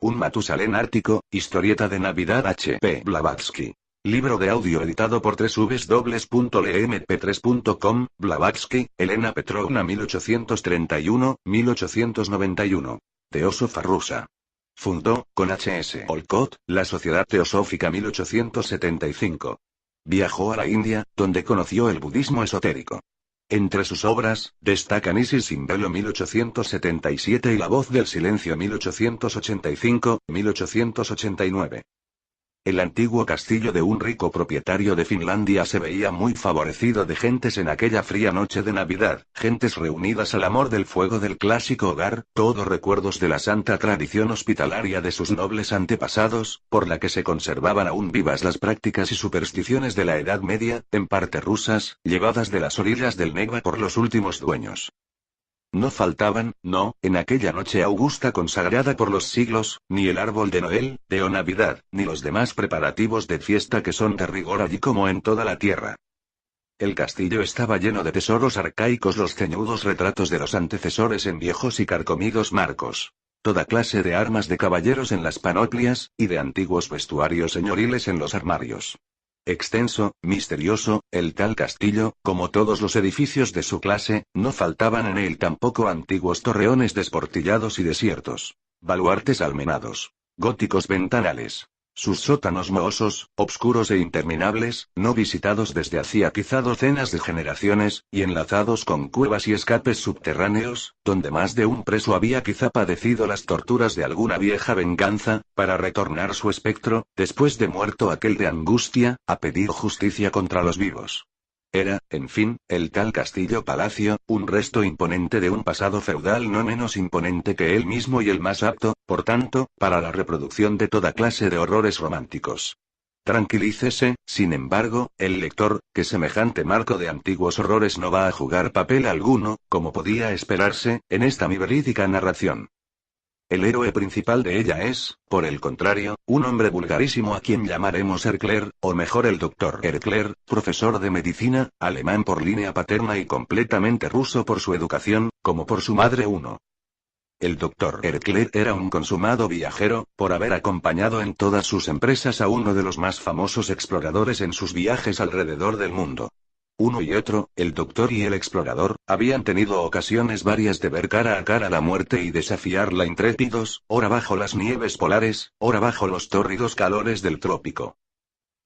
Un Matusalén ártico, historieta de Navidad H.P. Blavatsky. Libro de audio editado por www.lemp3.com, Blavatsky, Elena Petrovna 1831-1891. Teósofa rusa. Fundó, con H.S. Olcott, la Sociedad Teosófica 1875. Viajó a la India, donde conoció el budismo esotérico. Entre sus obras, destacan Isis sin velo 1877 y La voz del silencio 1885-1889. El antiguo castillo de un rico propietario de Finlandia se veía muy favorecido de gentes en aquella fría noche de Navidad, gentes reunidas al amor del fuego del clásico hogar, todos recuerdos de la santa tradición hospitalaria de sus nobles antepasados, por la que se conservaban aún vivas las prácticas y supersticiones de la Edad Media, en parte rusas, llevadas de las orillas del Negva por los últimos dueños. No faltaban, en aquella noche augusta consagrada por los siglos, ni el árbol de Noel, o Navidad, ni los demás preparativos de fiesta que son de rigor allí como en toda la tierra. El castillo estaba lleno de tesoros arcaicos, los ceñudos retratos de los antecesores en viejos y carcomidos marcos. Toda clase de armas de caballeros en las panoplias, y de antiguos vestuarios señoriles en los armarios. Extenso, misterioso, el tal castillo, como todos los edificios de su clase, no faltaban en él tampoco antiguos torreones desportillados y desiertos. Baluartes almenados. Góticos ventanales. Sus sótanos mohosos, obscuros e interminables, no visitados desde hacía quizá docenas de generaciones, y enlazados con cuevas y escapes subterráneos, donde más de un preso había quizá padecido las torturas de alguna vieja venganza, para retornar su espectro, después de muerto aquel de angustia, a pedir justicia contra los vivos. Era, en fin, el tal castillo-palacio, un resto imponente de un pasado feudal no menos imponente que él mismo y el más apto, por tanto, para la reproducción de toda clase de horrores románticos. Tranquilícese, sin embargo, el lector, que semejante marco de antiguos horrores no va a jugar papel alguno, como podía esperarse, en esta mi verídica narración. El héroe principal de ella es, por el contrario, un hombre vulgarísimo a quien llamaremos Erkler, o mejor el doctor Erkler, profesor de medicina, alemán por línea paterna y completamente ruso por su educación, como por su madre uno. El doctor Erkler era un consumado viajero, por haber acompañado en todas sus empresas a uno de los más famosos exploradores en sus viajes alrededor del mundo. Uno y otro, el doctor y el explorador, habían tenido ocasiones varias de ver cara a cara la muerte y desafiarla intrépidos, ora bajo las nieves polares, ora bajo los tórridos calores del trópico.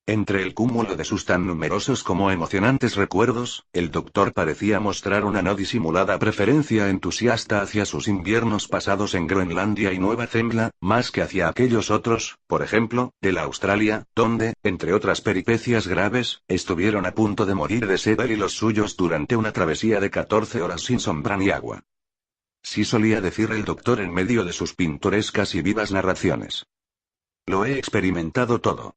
Entre el cúmulo de sus tan numerosos como emocionantes recuerdos, el doctor parecía mostrar una no disimulada preferencia entusiasta hacia sus inviernos pasados en Groenlandia y Nueva Zembla, más que hacia aquellos otros, por ejemplo, de la Australia, donde, entre otras peripecias graves, estuvieron a punto de morir de sed él y los suyos durante una travesía de 14 horas sin sombra ni agua. Sí solía decir el doctor en medio de sus pintorescas y vivas narraciones. Lo he experimentado todo.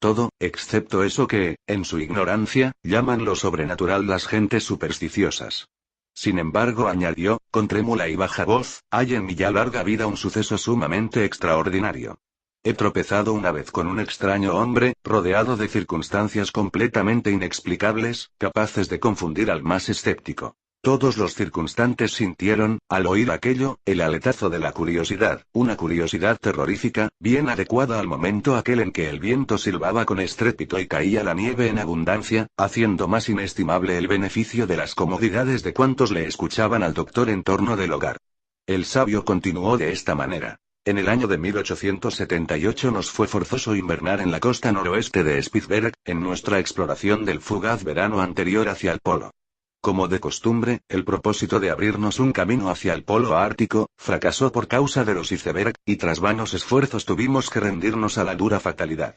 Todo, excepto eso que, en su ignorancia, llaman lo sobrenatural las gentes supersticiosas. Sin embargo, añadió, con trémula y baja voz, hay en mi ya larga vida un suceso sumamente extraordinario. He tropezado una vez con un extraño hombre, rodeado de circunstancias completamente inexplicables, capaces de confundir al más escéptico. Todos los circunstantes sintieron, al oír aquello, el aletazo de la curiosidad, una curiosidad terrorífica, bien adecuada al momento aquel en que el viento silbaba con estrépito y caía la nieve en abundancia, haciendo más inestimable el beneficio de las comodidades de cuantos le escuchaban al doctor en torno del hogar. El sabio continuó de esta manera. En el año de 1878 nos fue forzoso invernar en la costa noroeste de Spitsberg, en nuestra exploración del fugaz verano anterior hacia el polo. Como de costumbre, el propósito de abrirnos un camino hacia el polo ártico, fracasó por causa de los iceberg, y tras vanos esfuerzos tuvimos que rendirnos a la dura fatalidad.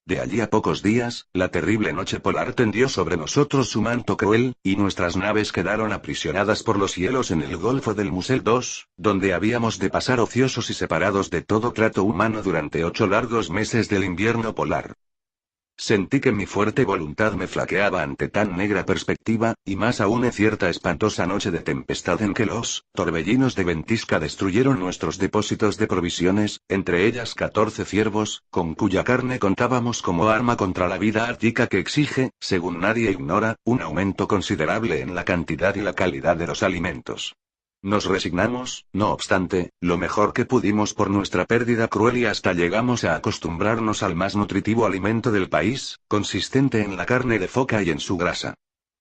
De allí a pocos días, la terrible noche polar tendió sobre nosotros su manto cruel, y nuestras naves quedaron aprisionadas por los hielos en el Golfo del Musel II, donde habíamos de pasar ociosos y separados de todo trato humano durante 8 largos meses del invierno polar. Sentí que mi fuerte voluntad me flaqueaba ante tan negra perspectiva, y más aún en cierta espantosa noche de tempestad en que los torbellinos de ventisca destruyeron nuestros depósitos de provisiones, entre ellas 14 ciervos, con cuya carne contábamos como arma contra la vida ártica que exige, según nadie ignora, un aumento considerable en la cantidad y la calidad de los alimentos. Nos resignamos, no obstante, lo mejor que pudimos por nuestra pérdida cruel y hasta llegamos a acostumbrarnos al más nutritivo alimento del país, consistente en la carne de foca y en su grasa.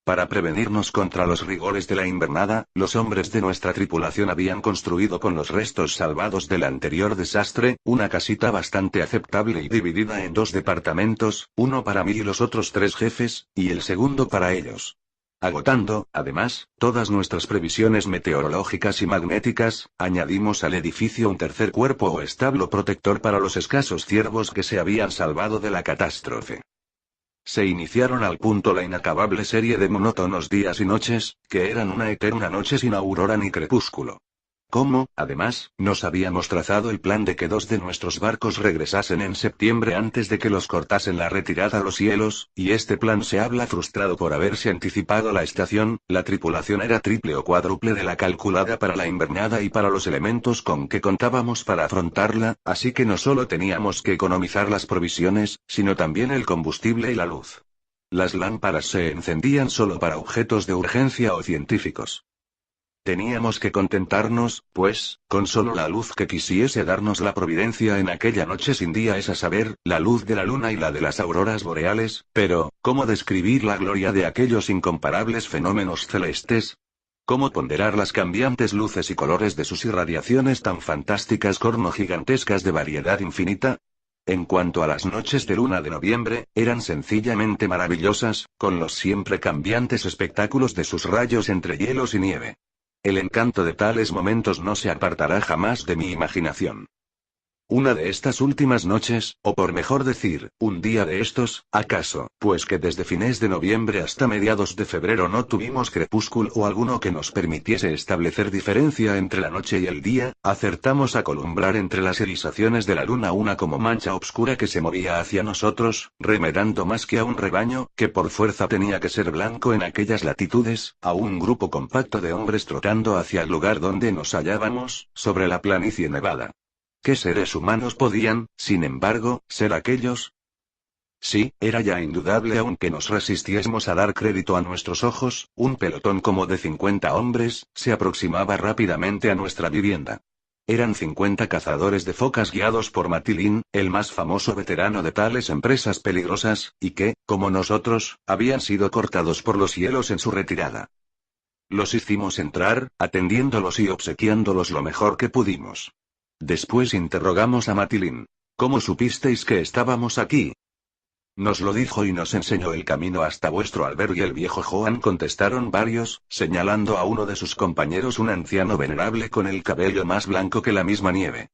Para prevenirnos contra los rigores de la invernada, los hombres de nuestra tripulación habían construido con los restos salvados del anterior desastre, una casita bastante aceptable y dividida en 2 departamentos, uno para mí y los otros 3 jefes, y el segundo para ellos. Agotando, además, todas nuestras previsiones meteorológicas y magnéticas, añadimos al edificio un tercer cuerpo o establo protector para los escasos ciervos que se habían salvado de la catástrofe. Se iniciaron al punto la inacabable serie de monótonos días y noches, que eran una eterna noche sin aurora ni crepúsculo. Como, además, nos habíamos trazado el plan de que 2 de nuestros barcos regresasen en septiembre antes de que los cortasen la retirada a los hielos, y este plan se habla frustrado por haberse anticipado la estación, la tripulación era triple o cuádruple de la calculada para la invernada y para los elementos con que contábamos para afrontarla, así que no solo teníamos que economizar las provisiones, sino también el combustible y la luz. Las lámparas se encendían solo para objetos de urgencia o científicos. Teníamos que contentarnos, pues, con solo la luz que quisiese darnos la providencia en aquella noche sin día, es a saber, la luz de la luna y la de las auroras boreales, pero, ¿cómo describir la gloria de aquellos incomparables fenómenos celestes? ¿Cómo ponderar las cambiantes luces y colores de sus irradiaciones tan fantásticas gigantescas de variedad infinita? En cuanto a las noches de luna de noviembre, eran sencillamente maravillosas, con los siempre cambiantes espectáculos de sus rayos entre hielos y nieve. El encanto de tales momentos no se apartará jamás de mi imaginación. Una de estas últimas noches, o por mejor decir, un día de estos, acaso, pues que desde fines de noviembre hasta mediados de febrero no tuvimos crepúsculo alguno que nos permitiese establecer diferencia entre la noche y el día, acertamos a columbrar entre las irisaciones de la luna una como mancha oscura que se movía hacia nosotros, remedando más que a un rebaño, que por fuerza tenía que ser blanco en aquellas latitudes, a un grupo compacto de hombres trotando hacia el lugar donde nos hallábamos, sobre la planicie nevada. ¿Qué seres humanos podían, sin embargo, ser aquellos? Sí, era ya indudable aunque nos resistiésemos a dar crédito a nuestros ojos, un pelotón como de 50 hombres, se aproximaba rápidamente a nuestra vivienda. Eran 50 cazadores de focas guiados por Matilin, el más famoso veterano de tales empresas peligrosas, y que, como nosotros, habían sido cortados por los hielos en su retirada. Los hicimos entrar, atendiéndolos y obsequiándolos lo mejor que pudimos. Después interrogamos a Matilin. ¿Cómo supisteis que estábamos aquí? Nos lo dijo y nos enseñó el camino hasta vuestro albergue. El viejo Joan, contestaron varios, señalando a uno de sus compañeros, un anciano venerable con el cabello más blanco que la misma nieve.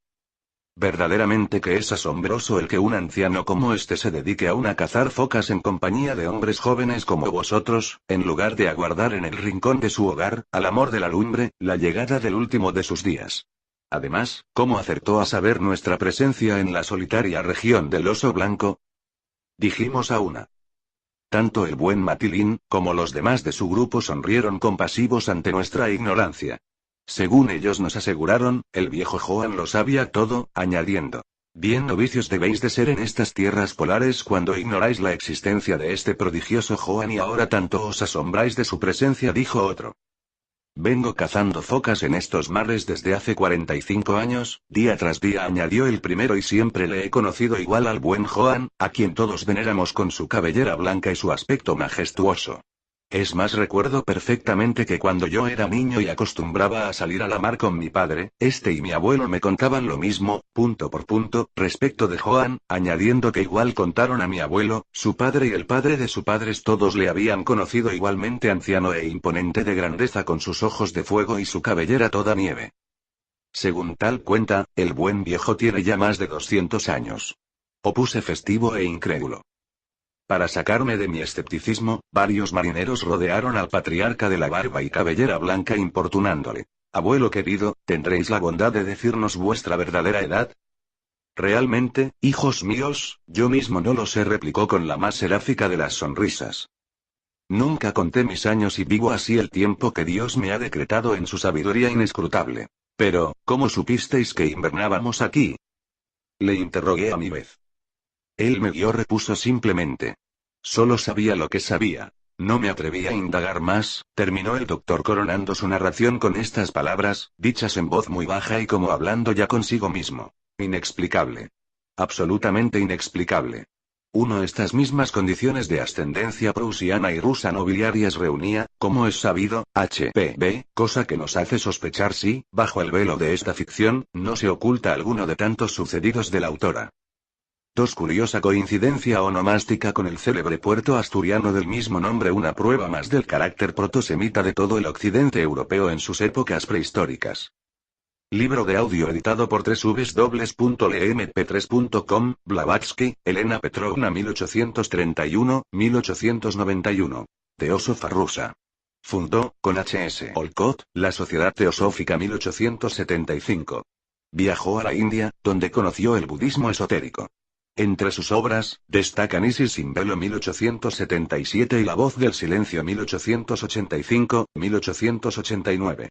Verdaderamente que es asombroso el que un anciano como este se dedique aún a cazar focas en compañía de hombres jóvenes como vosotros, en lugar de aguardar en el rincón de su hogar, al amor de la lumbre, la llegada del último de sus días. Además, ¿cómo acertó a saber nuestra presencia en la solitaria región del Oso Blanco? Dijimos a una. Tanto el buen Matilin, como los demás de su grupo sonrieron compasivos ante nuestra ignorancia. Según ellos nos aseguraron, el viejo Joan lo sabía todo, añadiendo. Bien novicios debéis de ser en estas tierras polares cuando ignoráis la existencia de este prodigioso Joan y ahora tanto os asombráis de su presencia, dijo otro. Vengo cazando focas en estos mares desde hace 45 años, día tras día, añadió el primero, y siempre le he conocido igual al buen Joan, a quien todos veneramos con su cabellera blanca y su aspecto majestuoso. Es más, recuerdo perfectamente que cuando yo era niño y acostumbraba a salir a la mar con mi padre, este y mi abuelo me contaban lo mismo, punto por punto, respecto de Joan, añadiendo que igual contaron a mi abuelo, su padre y el padre de su padre, todos le habían conocido igualmente anciano e imponente de grandeza, con sus ojos de fuego y su cabellera toda nieve. Según tal cuenta, el buen viejo tiene ya más de 200 años. Opuse festivo e incrédulo. Para sacarme de mi escepticismo, varios marineros rodearon al patriarca de la barba y cabellera blanca importunándole. Abuelo querido, ¿tendréis la bondad de decirnos vuestra verdadera edad? Realmente, hijos míos, yo mismo no lo sé, replicó con la más seráfica de las sonrisas. Nunca conté mis años y vivo así el tiempo que Dios me ha decretado en su sabiduría inescrutable. Pero, ¿cómo supisteis que invernábamos aquí? Le interrogué a mi vez. Él me guió, repuso simplemente. Solo sabía lo que sabía. No me atreví a indagar más, terminó el doctor coronando su narración con estas palabras, dichas en voz muy baja y como hablando ya consigo mismo. Inexplicable. Absolutamente inexplicable. 1. Estas mismas condiciones de ascendencia prusiana y rusa nobiliarias reunía, como es sabido, H.P.B., cosa que nos hace sospechar si, bajo el velo de esta ficción, no se oculta alguno de tantos sucedidos de la autora. 2. Curiosa coincidencia onomástica con el célebre puerto asturiano del mismo nombre, una prueba más del carácter protosemita de todo el occidente europeo en sus épocas prehistóricas. Libro de audio editado por www.lemp3.com, Blavatsky, Elena Petrovna 1831-1891. Teósofa rusa. Fundó, con H.S. Olcott, la Sociedad Teosófica 1875. Viajó a la India, donde conoció el budismo esotérico. Entre sus obras, destacan Isis sin velo 1877 y La voz del silencio 1885-1889.